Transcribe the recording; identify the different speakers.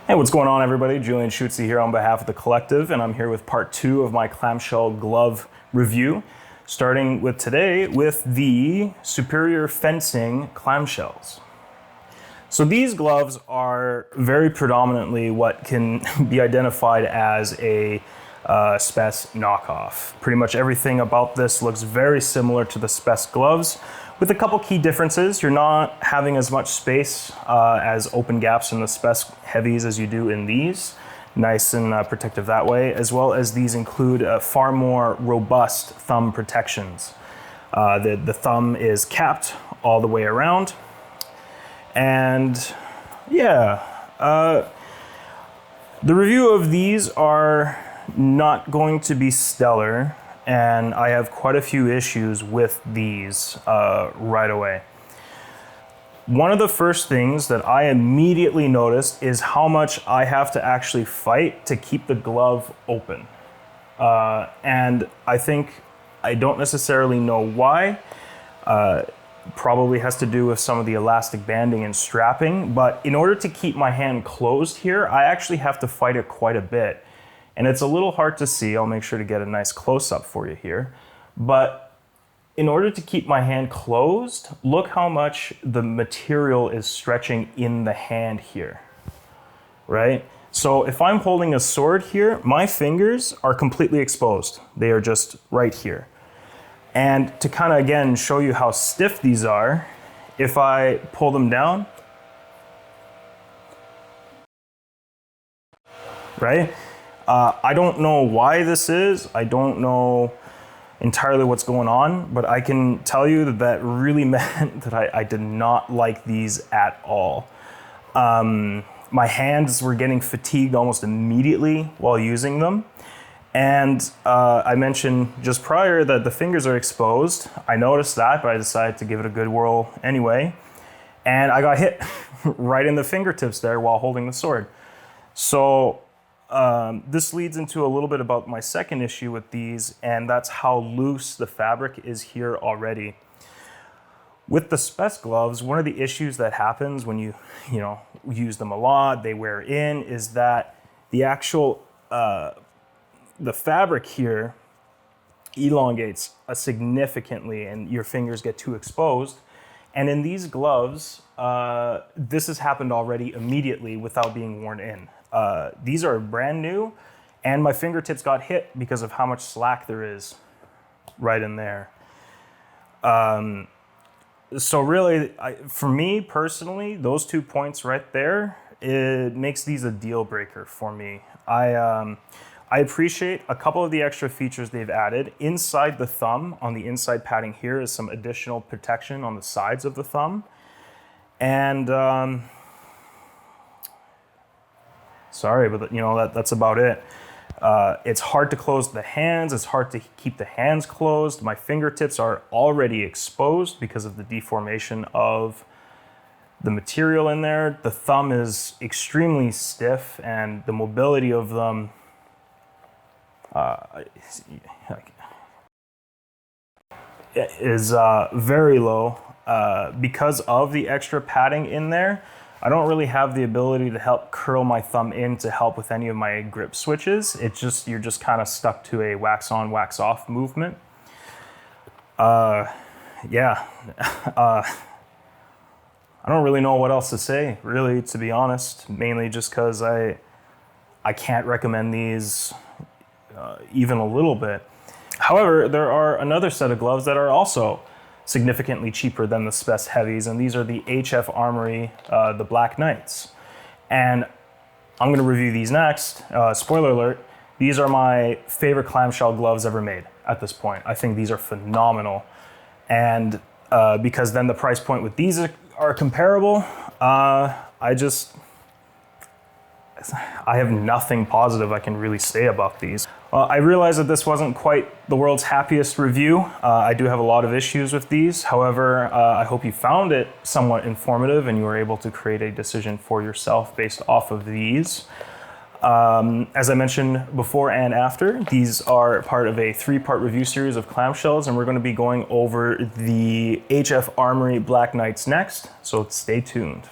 Speaker 1: Hey, what's going on, everybody? Julian Schutze here on behalf of the collective, and I'm here with part 2 of my clamshell glove review, starting with today with the Superior Fencing clamshells. So these gloves are very predominantly what can be identified as a SPES knockoff. Pretty much everything about this looks very similar to the SPES gloves, with a couple key differences. You're not having as much space as open gaps in the SPES Heavies as you do in these. Nice and protective that way, as well as these include far more robust thumb protections. The thumb is capped all the way around. And yeah, the review of these are not going to be stellar, and I have quite a few issues with these right away. One of the first things that I immediately noticed is how much I have to actually fight to keep the glove open. And I don't necessarily know why. Probably has to do with some of the elastic banding and strapping, but in order to keep my hand closed here, I actually have to fight it quite a bit. And it's a little hard to see. I'll make sure to get a nice close-up for you here. But in order to keep my hand closed, look how much the material is stretching in the hand here, right? So if I'm holding a sword here, my fingers are completely exposed. They are just right here. And to kind of, again, show you how stiff these are, if I pull them down, right? I don't know why this is. I don't know entirely what's going on, but I can tell you that that really meant that I did not like these at all. My hands were getting fatigued almost immediately while using them. And I mentioned just prior that the fingers are exposed. I noticed that, but I decided to give it a good whirl anyway. And I got hit right in the fingertips there while holding the sword. So this leads into a little bit about my second issue with these, and that's how loose the fabric is here already. With the SPES gloves, one of the issues that happens when you use them a lot, they wear in, is that the actual the fabric here elongates significantly and your fingers get too exposed. And in these gloves, this has happened already immediately without being worn in. These are brand new, and my fingertips got hit because of how much slack there is right in there. So really, for me personally, those 2 points right there, it makes these a deal breaker for me. I appreciate a couple of the extra features they've added. Inside the thumb, on the inside padding here, is some additional protection on the sides of the thumb. And sorry, but that's about it. It's hard to close the hands. It's hard to keep the hands closed. My fingertips are already exposed because of the deformation of the material in there. The thumb is extremely stiff, and the mobility of them is very low because of the extra padding in there. I don't really have the ability to help curl my thumb in to help with any of my grip switches. You're just kind of stuck to a wax on, wax off movement. Yeah. I don't really know what else to say, really, to be honest. Mainly just because I can't recommend these even a little bit. However, there are another set of gloves that are also significantly cheaper than the SPES Heavies, and these are the HF Armory, the Black Knights. And I'm going to review these next. Spoiler alert, these are my favorite clamshell gloves ever made at this point. I think these are phenomenal. And because then the price point with these are comparable, I have nothing positive I can really say about these. I realize that this wasn't quite the world's happiest review. I do have a lot of issues with these. However, I hope you found it somewhat informative and you were able to create a decision for yourself based off of these. As I mentioned before and after, these are part of a 3-part review series of clamshells, and we're going to be going over the HF Armory Black Knights next, so stay tuned.